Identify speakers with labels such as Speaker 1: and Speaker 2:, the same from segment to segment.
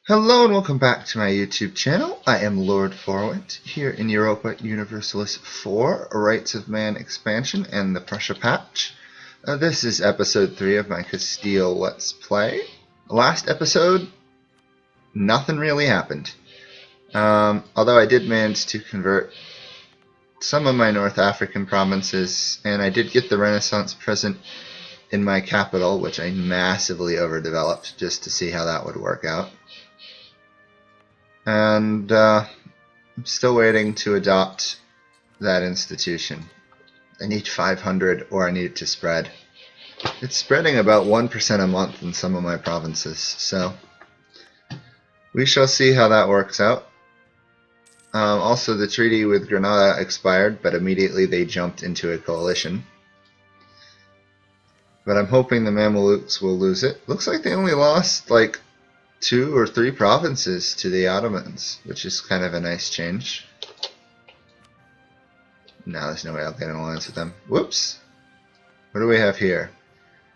Speaker 1: Hello and welcome back to my YouTube channel. I am Lord Forwind here in Europa Universalis 4, Rights of Man expansion and the Prussia patch. This is episode 3 of my Castile Let's Play. Last episode, nothing really happened. Although I did manage to convert some of my North African provinces, and I did get the Renaissance present in my capital, which I massively overdeveloped just to see how that would work out. And I'm still waiting to adopt that institution. I need 500 or I need it to spread. It's spreading about 1% a month in some of my provinces, so we shall see how that works out. Also, the treaty with Granada expired, but immediately they jumped into a coalition. But I'm hoping the Mamelukes will lose it. Looks like they only lost like 2 or 3 provinces to the Ottomans, which is kind of a nice change. Now there's no way I'll get an alliance with them. Whoops! What do we have here?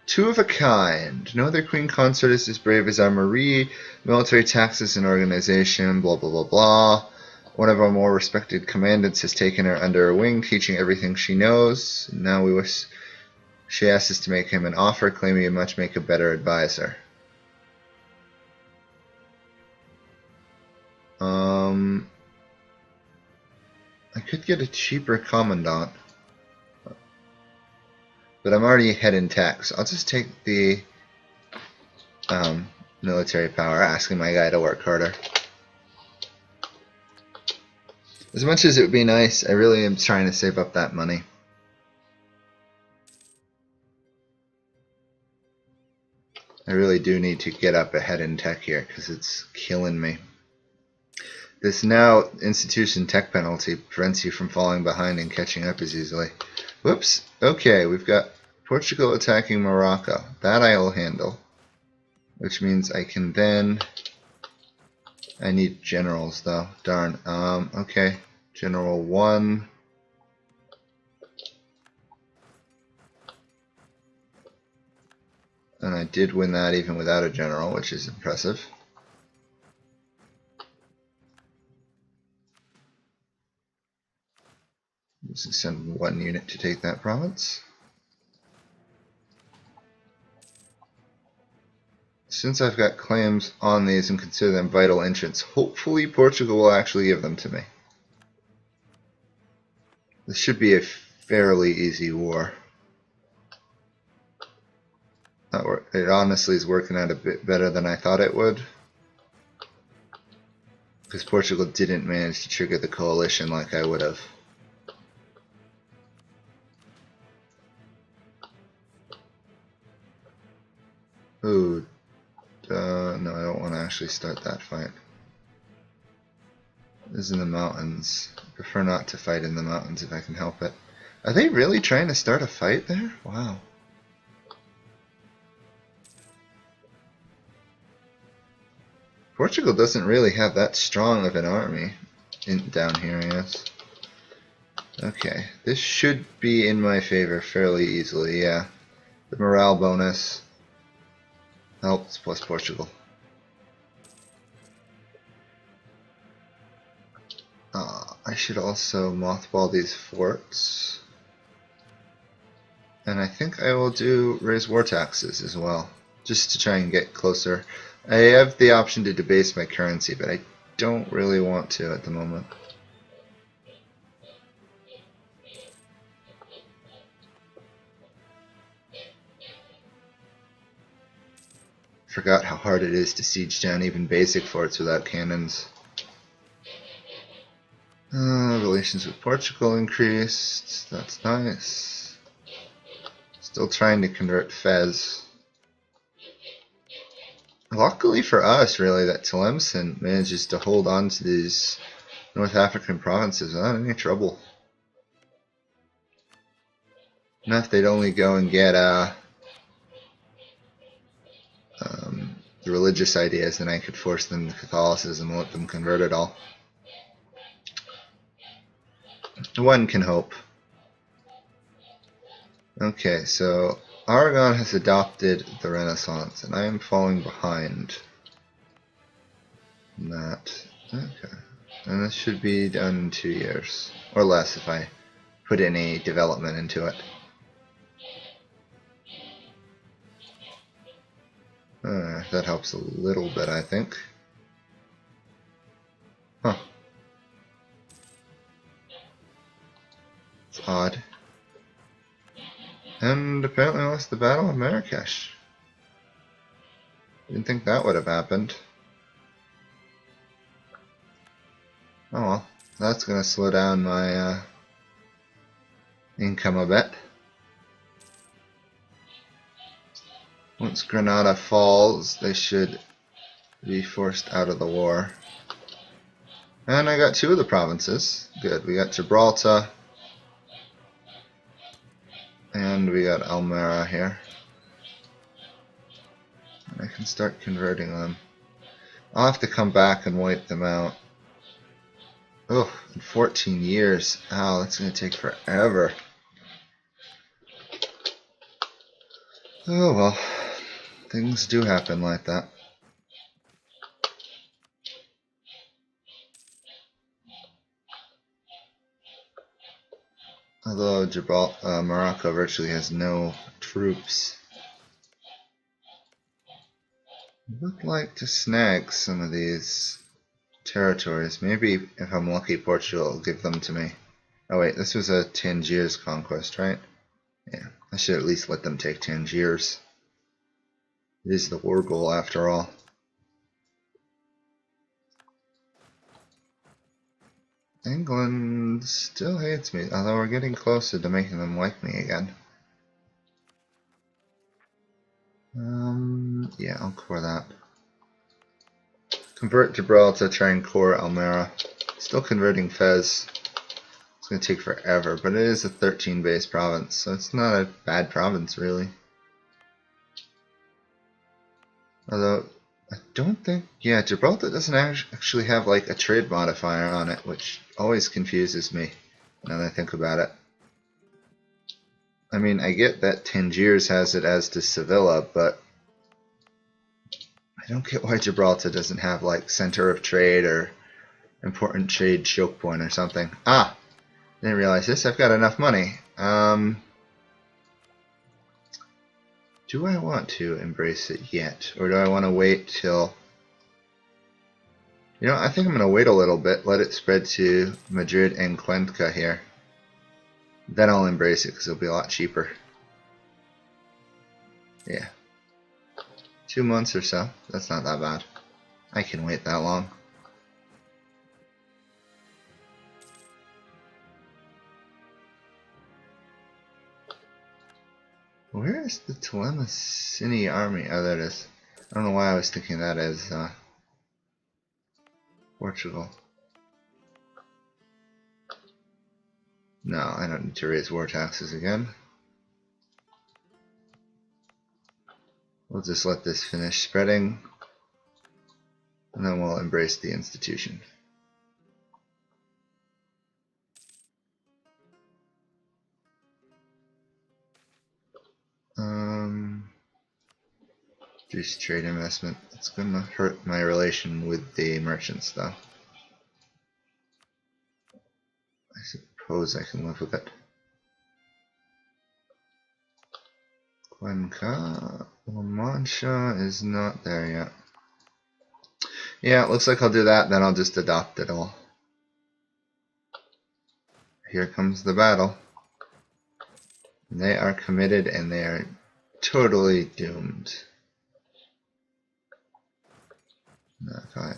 Speaker 1: 2 of a kind. No other queen consort is as brave as our Marie. Military taxes and organization. Blah blah blah blah. One of our more respected commandants has taken her under her wing, teaching everything she knows. Now we wish she asks us to make him an offer, claiming he much make a better advisor. I could get a cheaper commandant, but I'm already ahead in tech, so I'll just take the military power, asking my guy to work harder. As much as it would be nice, I really am trying to save up that money. I really do need to get up ahead in tech here, because it's killing me. This now institution tech penalty prevents you from falling behind and catching up as easily. Whoops. Okay, we've got Portugal attacking Morocco. That I'll handle. Which means I can then... I need generals though. Darn. Okay. General 1. And I did win that even without a general, which is impressive. Just send 1 unit to take that province. Since I've got claims on these and consider them vital entrants, hopefully Portugal will actually give them to me. This should be a fairly easy war. It honestly is working out a bit better than I thought it would, because Portugal didn't manage to trigger the coalition like I would have. Ooh, no, I don't want to actually start that fight. This is in the mountains. I prefer not to fight in the mountains if I can help it. Are they really trying to start a fight there? Wow. Portugal doesn't really have that strong of an army down here, yes. Okay, this should be in my favor fairly easily, yeah. The morale bonus helps, plus Portugal. I should also mothball these forts. And I think I will raise war taxes as well, just to try and get closer. I have the option to debase my currency, but I don't really want to at the moment. Forgot how hard it is to siege down even basic forts without cannons. Relations with Portugal increased. That's nice. Still trying to convert Fez. Luckily for us, really, that Tlemcen manages to hold on to these North African provinces without any trouble. Now if they'd only go and get the religious ideas, then I could force them to Catholicism and let them convert it all. One can hope. Okay, so Aragon has adopted the Renaissance, and I am falling behind. That. Okay. And this should be done in 2 years. Or less if I put any development into it. That helps a little bit, I think. Huh. It's odd. And apparently I lost the Battle of Marrakesh. Didn't think that would have happened. Oh well, that's gonna slow down my income a bit. Once Granada falls, they should be forced out of the war. And I got 2 of the provinces. Good, we got Gibraltar. And we got Almera here. I can start converting them. I'll have to come back and wipe them out. Oh, in 14 years. Ow, that's going to take forever. Oh well, things do happen like that. Although Morocco virtually has no troops. I would like to snag some of these territories. Maybe if I'm lucky, Portugal will give them to me. Oh wait, this was a Tangiers conquest, right? Yeah, I should at least let them take Tangiers. It is the war goal after all. England still hates me, although we're getting closer to making them like me again. Yeah, I'll core that. Convert Gibraltar, try and core Almera. Still converting Fez. It's going to take forever, but it is a 13 base province, so it's not a bad province really. Although, I don't think, yeah, Gibraltar doesn't actually have like a trade modifier on it, which always confuses me now that I think about it. I mean, I get that Tangiers has it, as does Sevilla, but I don't get why Gibraltar doesn't have like center of trade or important trade choke point or something. Ah, didn't realize this. I've got enough money. Do I want to embrace it yet, or do I want to wait till? You know, I think I'm going to wait a little bit, let it spread to Madrid and Cuenca here. Then I'll embrace it because it'll be a lot cheaper. Yeah. 2 months or so. That's not that bad. I can wait that long. Where is the Tolemacini army? Oh, there it is. I don't know why I was thinking that as Portugal. No, I don't need to raise war taxes again. We'll just let this finish spreading, and then we'll embrace the institution. Reduce trade investment. It's going to hurt my relation with the merchants, though. I suppose I can live with it. Cuenca, La Mancha is not there yet. Yeah, it looks like I'll do that, then I'll just adopt it all. Here comes the battle. They are committed and they are totally doomed. Not fine.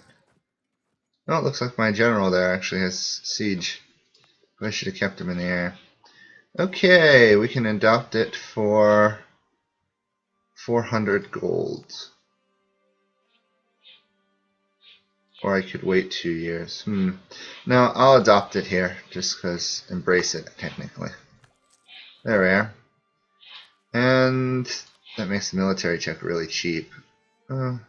Speaker 1: Oh, it looks like my general there actually has siege. I should have kept him in the air. Okay, we can adopt it for 400 gold. Or I could wait 2 years. No, I'll adopt it here, just because embrace it, technically. There we are. And that makes the military check really cheap. I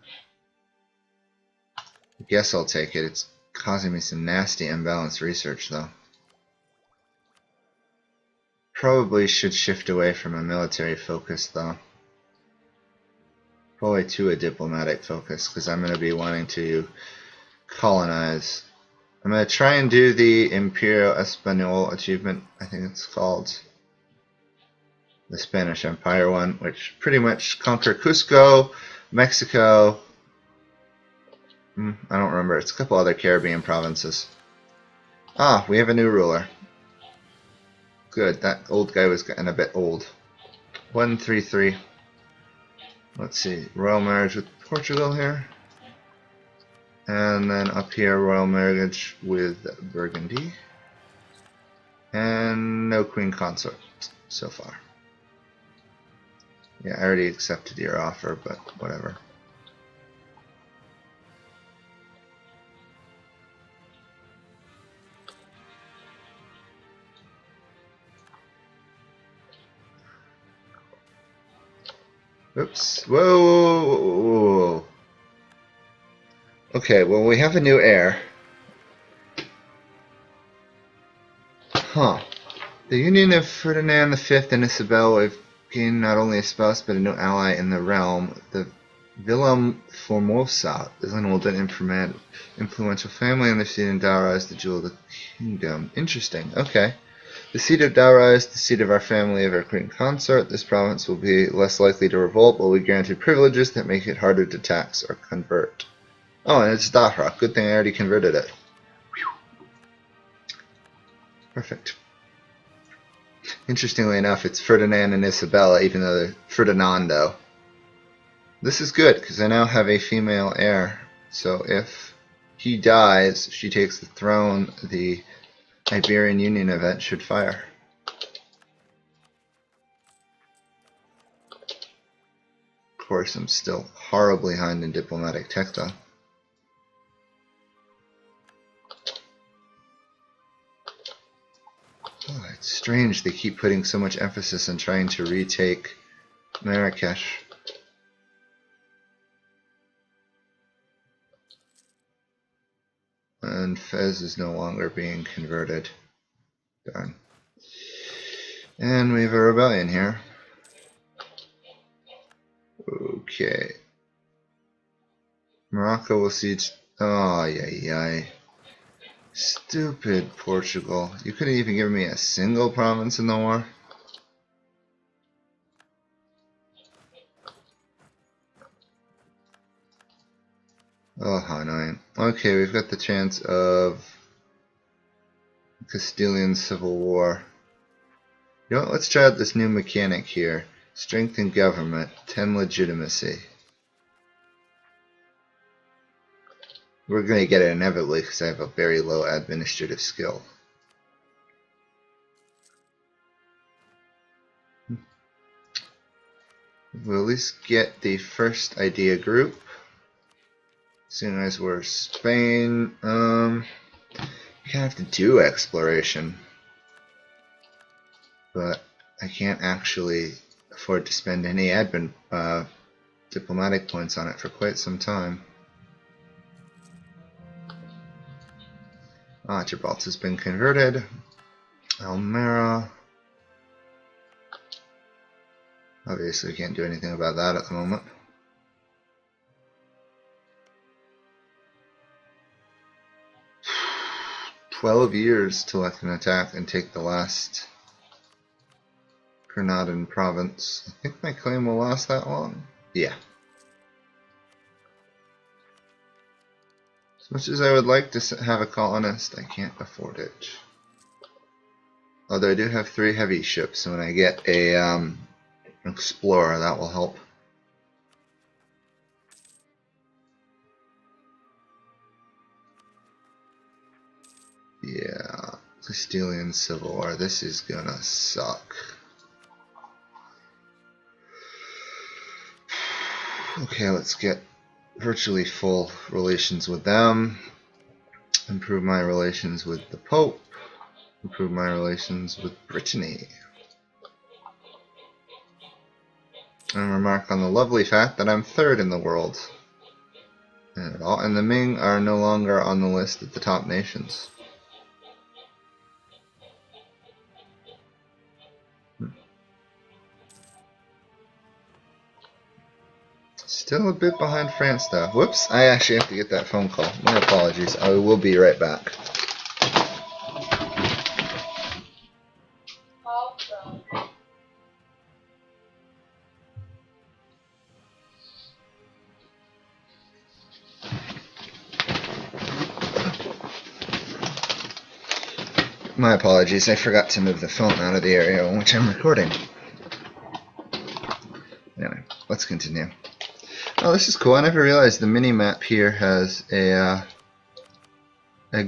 Speaker 1: guess I'll take it. It's causing me some nasty imbalanced research, though. Probably should shift away from a military focus, though. Probably to a diplomatic focus, because I'm going to be wanting to colonize. I'm going to try and do the Imperio Español achievement, I think it's called. The Spanish Empire one, which pretty much conquer Cusco, Mexico. I don't remember. It's a couple other Caribbean provinces. Ah, we have a new ruler. Good, that old guy was getting a bit old. 133. Let's see, royal marriage with Portugal here. And then up here, royal marriage with Burgundy. And no queen consort so far. Yeah, I already accepted your offer, but whatever. Oops. Whoa. Okay, well, we have a new heir. Huh. The union of Ferdinand V and Isabel have gained not only a spouse but a new ally in the realm. The Willem Formosa is an old and influential family, and their seat in Daura is the jewel of the kingdom. Interesting. Okay. The seat of Daura is the seat of our family of our queen consort. This province will be less likely to revolt, but we granted privileges that make it harder to tax or convert. Oh, and it's Daura. Good thing I already converted it. Perfect. Interestingly enough, it's Ferdinand and Isabella, even though they're Ferdinando. This is good, because I now have a female heir. So if he dies, she takes the throne. The Iberian Union event should fire. Of course, I'm still horribly behind in diplomatic textile. Oh, it's strange they keep putting so much emphasis on trying to retake Marrakesh. And Fez is no longer being converted. Darn. And we have a rebellion here. Okay. Morocco will siege. Oh, yay. Stupid Portugal. You couldn't even give me a single province in the war? Oh, how annoying. Okay, we've got the chance of Castilian Civil War. You know what, let's try out this new mechanic here. Strength in government, 10 legitimacy. We're going to get it inevitably because I have a very low administrative skill. We'll at least get the first idea group. Seeing as we're Spain, you kind of have to do exploration. But I can't actually afford to spend any admin diplomatic points on it for quite some time. Ah, Gibraltar's been converted. Almera. Obviously, we can't do anything about that at the moment. "12 years till I can attack and take the last Granada province." I think my claim will last that long. Yeah. As much as I would like to have a colonist, I can't afford it. Although I do have 3 heavy ships, so when I get a explorer, that will help. Yeah, Castilian Civil War. This is gonna suck. Okay, let's get virtually full relations with them. Improve my relations with the Pope. Improve my relations with Brittany. And remark on the lovely fact that I'm 3rd in the world. And the Ming are no longer on the list of the top nations. Still a bit behind France, though. Whoops, I actually have to get that phone call. My apologies. I will be right back. My apologies. I forgot to move the phone out of the area in which I'm recording. Anyway, let's continue. Oh, this is cool. I never realized the mini-map here has a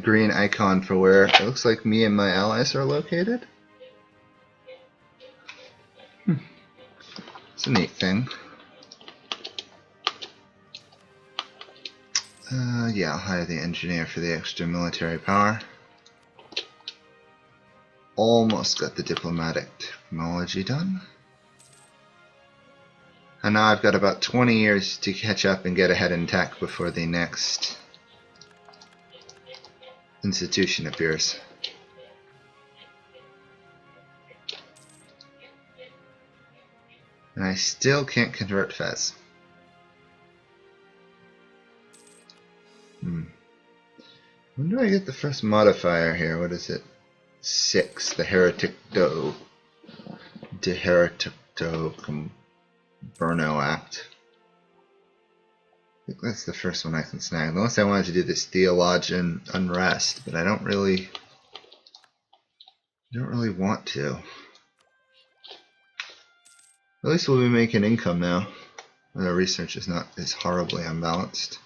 Speaker 1: green icon for where it looks like me and my allies are located. It's a neat thing. Yeah, I'll hire the engineer for the extra military power. Almost got the diplomatic technology done. And now I've got about 20 years to catch up and get ahead in tech before the next institution appears. And I still can't convert Fez. When do I get the first modifier here? What is it? 6. The Heretic Do. De Heretic Do Burno Act. I think that's the first one I can snag. Unless I wanted to do this Theologian Unrest, but I don't really want to. At least we'll be making income now. Our research is not as horribly unbalanced.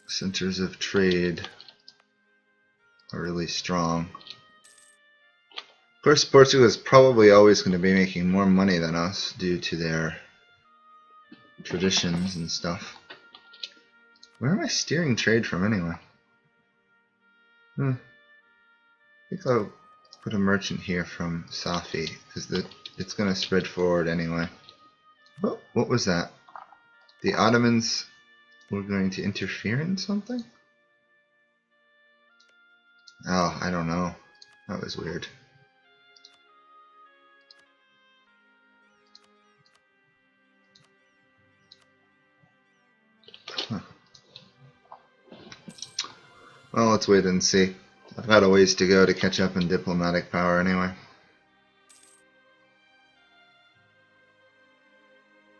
Speaker 1: Centers of trade are really strong. Of course, Portugal is probably always going to be making more money than us due to their traditions and stuff. Where am I steering trade from anyway? I think I'll put a merchant here from Safi because it's going to spread forward anyway. Oh, what was that? The Ottomans were going to interfere in something? Oh, I don't know. That was weird. Huh. Well, let's wait and see. I've got a ways to go to catch up in diplomatic power anyway.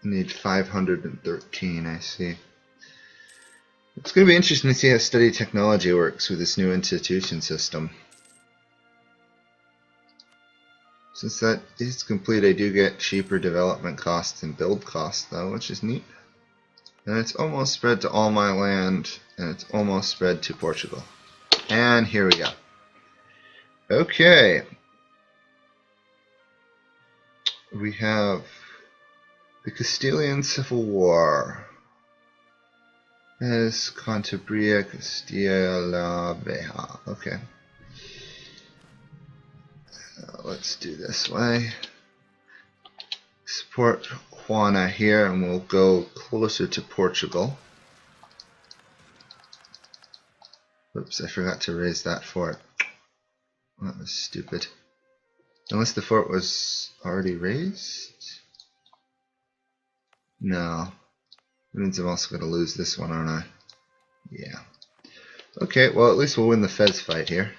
Speaker 1: I need 513, I see. It's going to be interesting to see how study technology works with this new institution system. Since that is complete, I do get cheaper development costs and build costs though, which is neat. And it's almost spread to all my land, and it's almost spread to Portugal. And here we go. Okay. We have the Castilian Civil War. Es Cantabria, Castilla la Vieja. Okay. Let's do this way. Support Juana here, and we'll go closer to Portugal. Oops, I forgot to raise that fort. That was stupid. Unless the fort was already raised? No. That means I'm also going to lose this one, aren't I? Yeah. Okay, well at least we'll win the Fez fight here.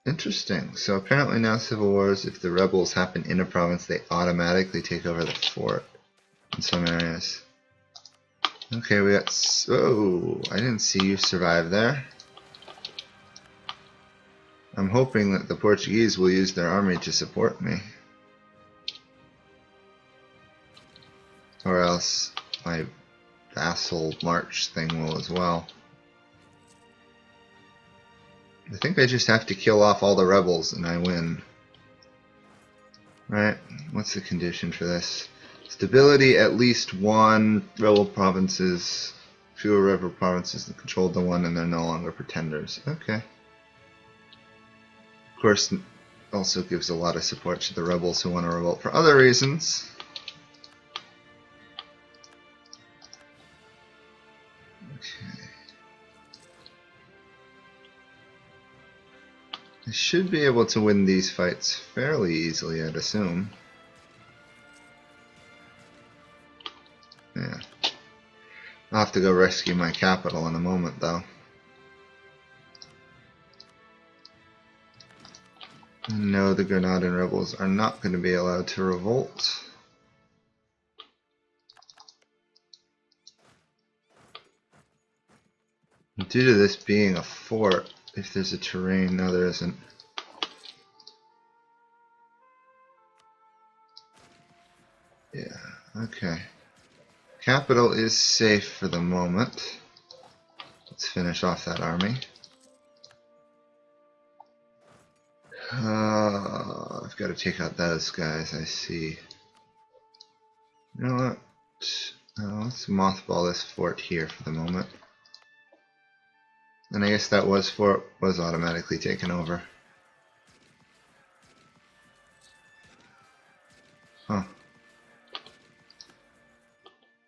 Speaker 1: Interesting. So apparently now civil wars, if the rebels happen in a province, they automatically take over the fort in some areas. Okay, we got... Oh, I didn't see you survive there. I'm hoping that the Portuguese will use their army to support me. Or else my vassal march thing will as well. I think I just have to kill off all the rebels and I win. Right, what's the condition for this? Stability, at least one rebel provinces, fewer rebel provinces that controlled the one, and they're no longer pretenders. Okay. Of course, also gives a lot of support to the rebels who want to revolt for other reasons. Okay. I should be able to win these fights fairly easily, I'd assume. Yeah. I'll have to go rescue my capital in a moment, though. No, the Granadan rebels are not going to be allowed to revolt. Due to this being a fort, if there's a terrain, no there isn't. Yeah, okay. Capital is safe for the moment. Let's finish off that army. I've got to take out those guys, I see. You know what? Let's mothball this fort here for the moment. And I guess that fort was automatically taken over. Huh.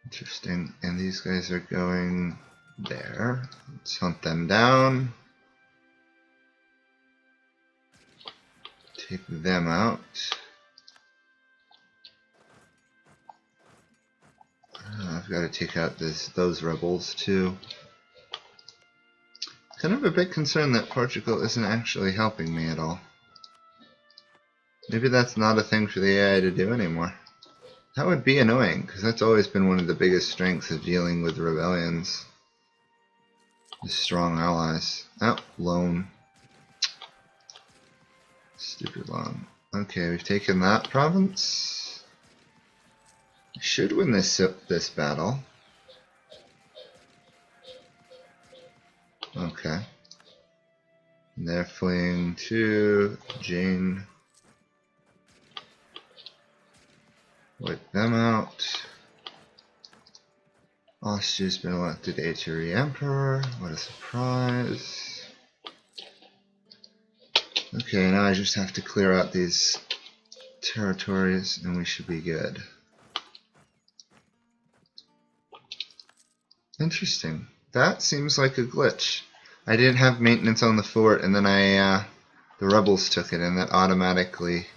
Speaker 1: Interesting. And these guys are going there. Let's hunt them down. Take them out. I've got to take out those rebels too. Kind of a bit concerned that Portugal isn't actually helping me at all. Maybe that's not a thing for the AI to do anymore. That would be annoying, because that's always been one of the biggest strengths of dealing with rebellions. The strong allies. Oh, loan. Stupid loan. Okay, we've taken that province. I should win this battle. Okay. And they're fleeing to Jane. Wipe them out. Austria's been elected Ep.3 Emperor. What a surprise. Okay, now I just have to clear out these territories and we should be good. Interesting. That seems like a glitch. I didn't have maintenance on the fort and then the rebels took it and that automatically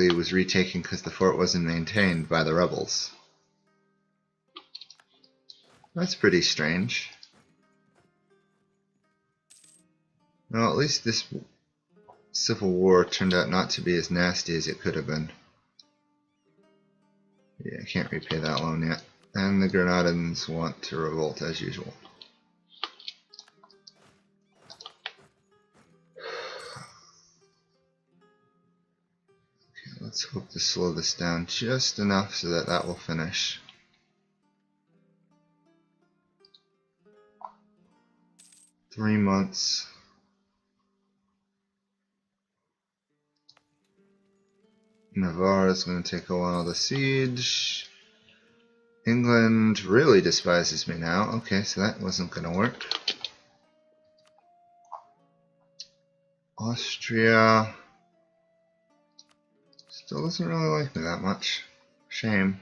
Speaker 1: was retaken because the fort wasn't maintained by the rebels. That's pretty strange. Well, at least this civil war turned out not to be as nasty as it could have been. Yeah, I can't repay that loan yet. And the Grenadans want to revolt as usual. Okay, let's hope to slow this down just enough so that that will finish. Three months. Navarre is going to take a while to siege. England really despises me now. Okay, so that wasn't going to work. Austria still doesn't really like me that much. Shame.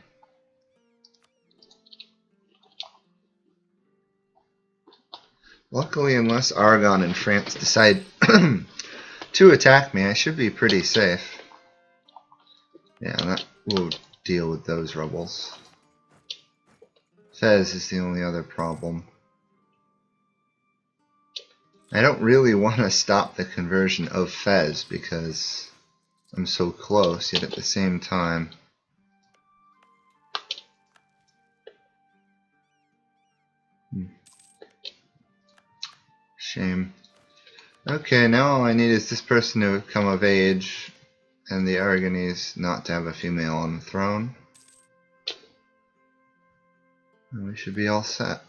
Speaker 1: Luckily, unless Aragon and France decide to attack me, I should be pretty safe. Yeah, that will deal with those rebels. Fez is the only other problem. I don't really want to stop the conversion of Fez because I'm so close, yet at the same time shame. Okay, now all I need is this person to come of age and the Aragonese not to have a female on the throne. And we should be all set.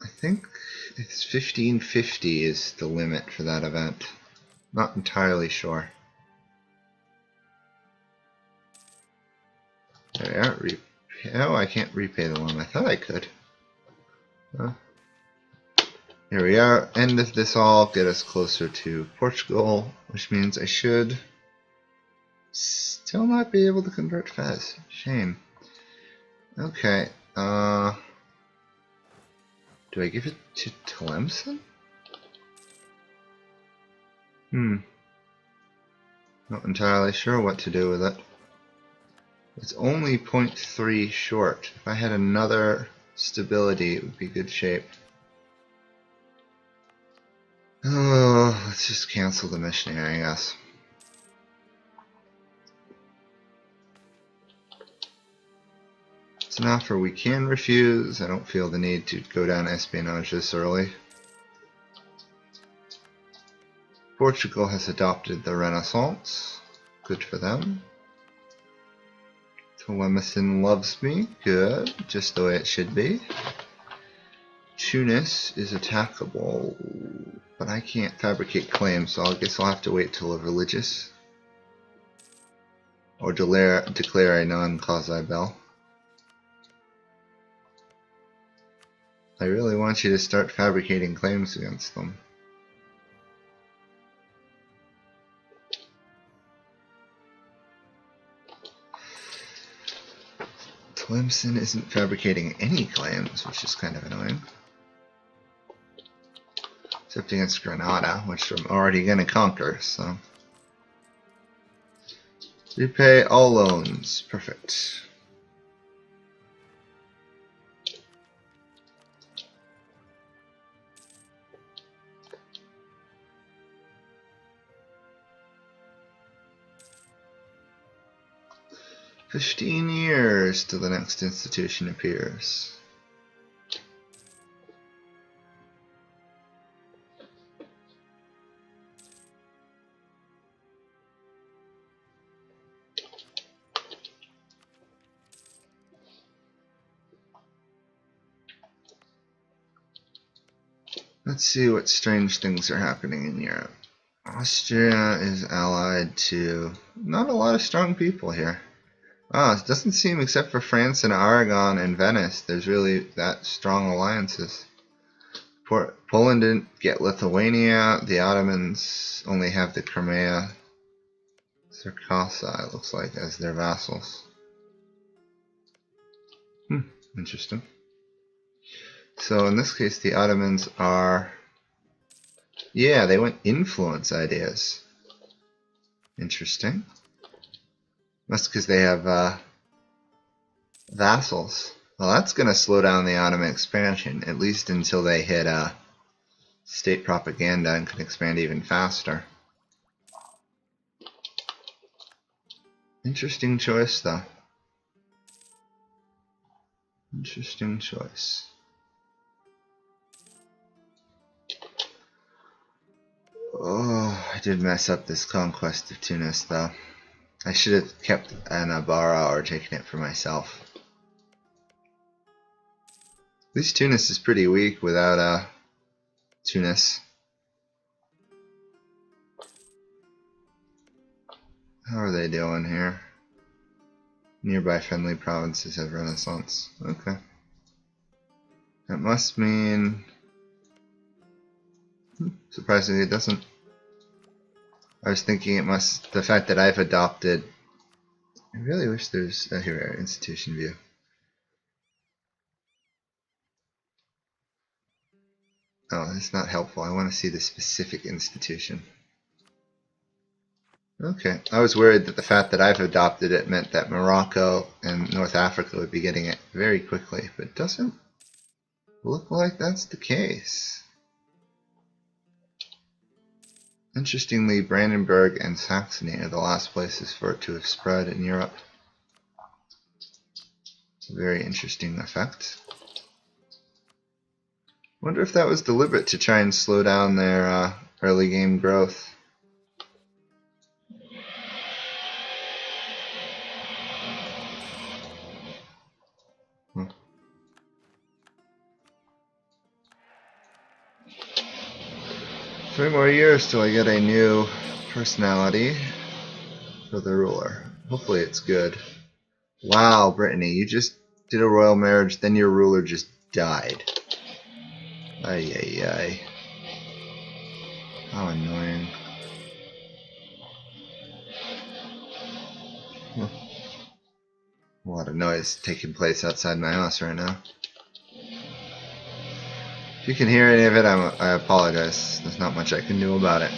Speaker 1: I think it's 1550 is the limit for that event. Not entirely sure. There we are. Oh, I can't repay the loan. I thought I could. Here we are. End of this all. Get us closer to Portugal, which means I should still not be able to convert Fez. Shame. Okay. Do Do I give it to Tlemcen? Not entirely sure what to do with it. It's only 0.3 short. If I had another stability, it would be good shape. Oh, let's just cancel the missionary, I guess. It's an offer we can refuse. I don't feel the need to go down espionage this early. Portugal has adopted the Renaissance. Good for them. Tlemcen loves me. Good. Just the way it should be. Tunis is attackable, but I can't fabricate claims, so I guess I'll have to wait till a religious. Or declare a non-quasi bell. I really want you to start fabricating claims against them. Tlemcen isn't fabricating any claims, which is kind of annoying. Except against Granada, which I'm already going to conquer, so. Repay all loans. Perfect. "15 years till the next institution appears." Let's see what strange things are happening in Europe. Austria is allied to not a lot of strong people here. It doesn't seem, except for France and Aragon and Venice, there's really that strong alliances. Poland didn't get Lithuania. The Ottomans only have the Crimea, Circassa, it looks like, as their vassals. Interesting. So in this case, the Ottomans are, yeah, they went influence ideas. Interesting. That's because they have vassals. Well, that's going to slow down the Ottoman expansion, at least until they hit state propaganda and can expand even faster. Interesting choice, though. Interesting choice. Oh, I did mess up this conquest of Tunis, though. I should have kept Anabara or taken it for myself. At least Tunis is pretty weak without Tunis. How are they doing here? Nearby friendly provinces have Renaissance. Okay. That must mean... surprisingly it doesn't. I was thinking it must, the fact that I've adopted, I really wish there's, here, institution view. Oh, that's not helpful. I want to see the specific institution. Okay, I was worried that the fact that I've adopted it meant that Morocco and North Africa would be getting it very quickly, but it doesn't look like that's the case. Interestingly, Brandenburg and Saxony are the last places for it to have spread in Europe. It's a very interesting effect. Wonder if that was deliberate to try and slow down their early game growth. Hmm. 3 more years till I get a new personality for the ruler. Hopefully it's good. Wow, Brittany, you just did a royal marriage, then your ruler just died. Ay, ay, ay. How annoying. A lot of noise taking place outside my house right now. If you can hear any of it, I apologize. There's not much I can do about it.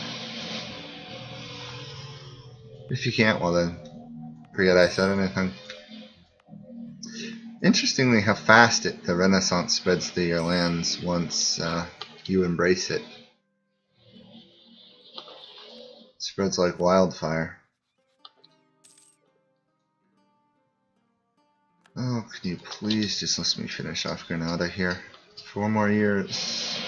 Speaker 1: If you can't, well then, forget I said anything. Interestingly how fast the Renaissance spreads through your lands once you embrace it. It spreads like wildfire. Oh, can you please just let me finish off Granada here? 4 more years.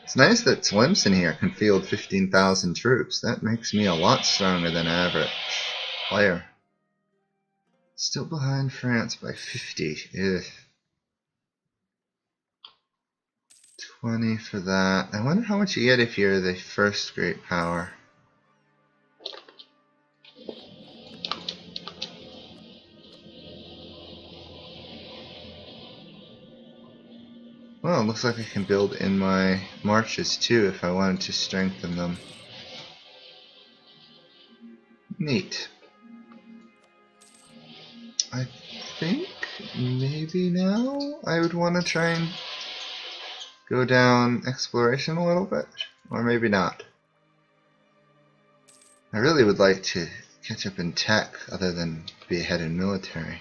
Speaker 1: It's nice that Tlemcen here can field 15,000 troops. That makes me a lot stronger than average player. Still behind France by 50. Ugh. 20 for that. I wonder how much you get if you're the first great power. Well, it looks like I can build in my marches too if I wanted to strengthen them. Neat. I think maybe now I would want to try and go down exploration a little bit, or maybe not. I really would like to catch up in tech other than be ahead in military.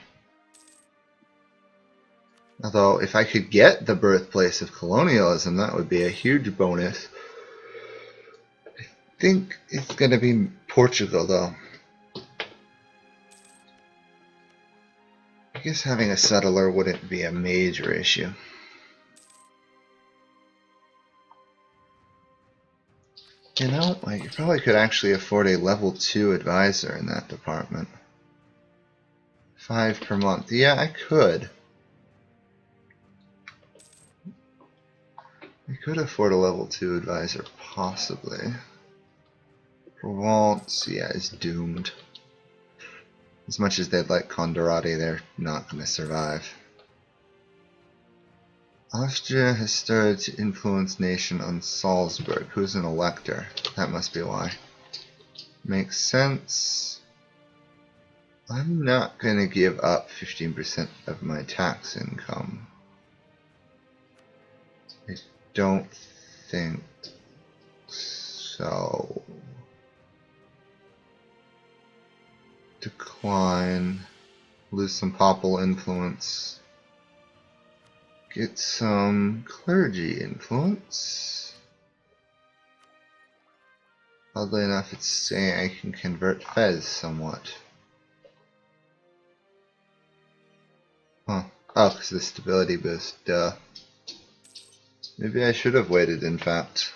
Speaker 1: Although, if I could get the birthplace of colonialism, that would be a huge bonus. I think it's going to be Portugal, though. I guess having a settler wouldn't be a major issue. You know, like, you probably could actually afford a level 2 advisor in that department. 5 per month. Yeah, I could. I could afford a level 2 advisor, possibly. Provence, yeah, is doomed. As much as they'd like Condorati, they're not going to survive. Austria has started to influence nation on Salzburg. Who's an elector? That must be why. Makes sense. I'm not going to give up 15% of my tax income. I don't think so. Decline. Lose some papal influence. Get some clergy influence. Oddly enough, it's saying I can convert Fez somewhat. Huh. Oh, because of the stability boost. Duh. Maybe I should have waited, in fact.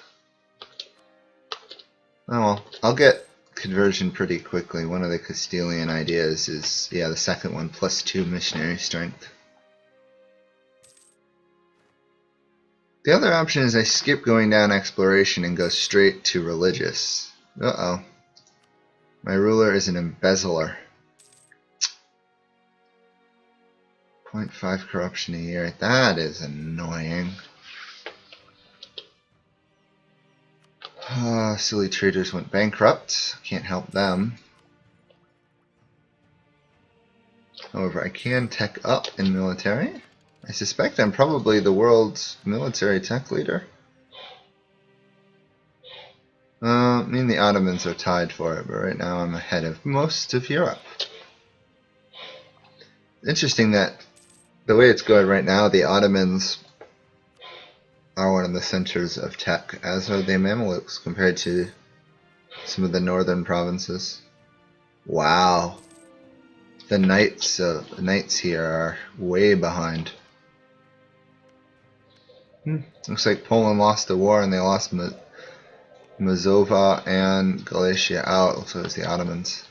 Speaker 1: Oh well, I'll get conversion pretty quickly. One of the Castilian ideas is, yeah, the second one, +2 missionary strength. The other option is I skip going down exploration and go straight to religious. Uh-oh. My ruler is an embezzler. 0.5 corruption a year. That is annoying. Silly traders went bankrupt. Can't help them. However, I can tech up in military. I suspect I'm probably the world's military tech leader. I mean, the Ottomans are tied for it, but right now I'm ahead of most of Europe. Interesting that the way it's going right now, the Ottomans are one of the centers of tech, as are the Mamelukes compared to some of the northern provinces. Wow. The knights here are way behind. Looks like Poland lost the war and they lost Mazova and Galicia out. Looks like it was the Ottomans.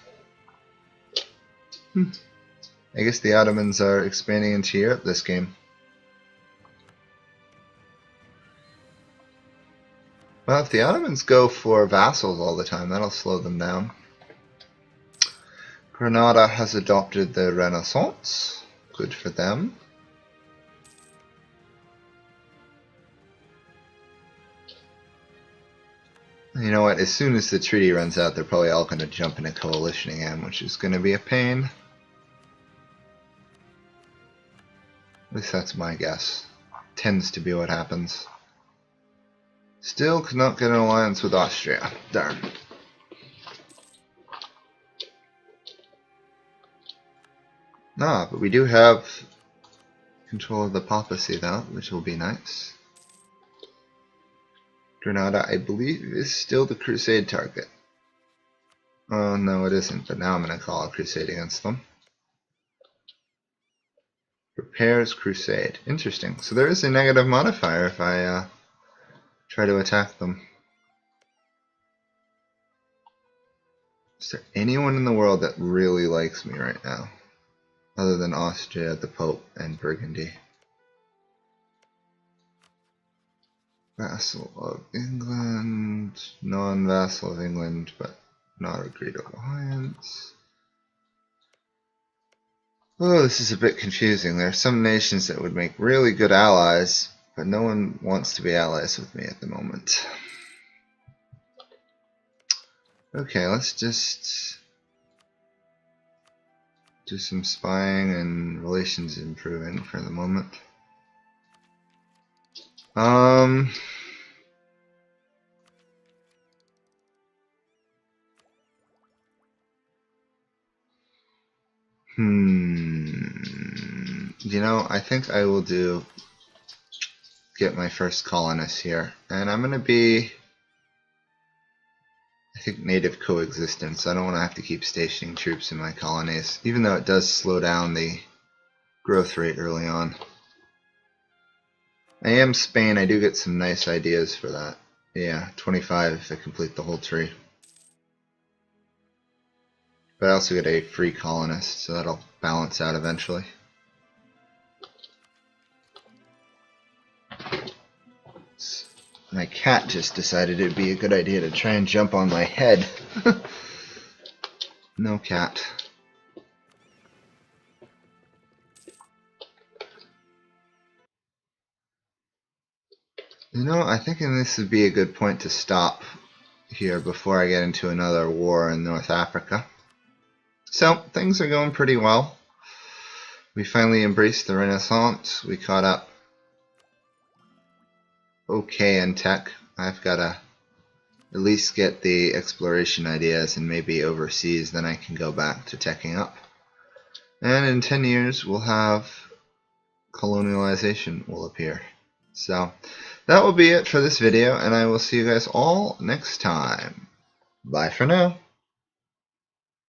Speaker 1: I guess the Ottomans are expanding into Europe this game. Well, if the Ottomans go for vassals all the time, that'll slow them down. Granada has adopted the Renaissance. Good for them. You know what, as soon as the treaty runs out, they're probably all going to jump into coalition again, which is going to be a pain. At least that's my guess. Tends to be what happens. Still could not get an alliance with Austria. Darn. Ah, but we do have control of the papacy though, which will be nice. Granada, I believe, is still the crusade target. Oh, no it isn't, but now I'm going to call a crusade against them. Prepares crusade. Interesting. So there is a negative modifier if I try to attack them. Is there anyone in the world that really likes me right now? Other than Austria, the Pope, and Burgundy. Vassal of England, non-vassal of England, but not agreed alliance. Oh, this is a bit confusing. There are some nations that would make really good allies, but no one wants to be allies with me at the moment. Okay, let's just do some spying and relations improving for the moment. You know, I think I will get my first colonists here, and I'm going to be, I think, native coexistence. I don't want to have to keep stationing troops in my colonies, even though it does slow down the growth rate early on. I am Spain. I do get some nice ideas for that. Yeah, 25 if I complete the whole tree. But I also get a free colonist, so that'll balance out eventually. My cat just decided it'd be a good idea to try and jump on my head. No cat. You know, I think this would be a good point to stop here before I get into another war in North Africa. So, things are going pretty well. We finally embraced the Renaissance. We caught up okay in tech. I've got to at least get the exploration ideas and maybe overseas, then I can go back to teching up. And in 10 years, we'll have colonialization will appear. So, that will be it for this video, and I will see you guys all next time. Bye for now.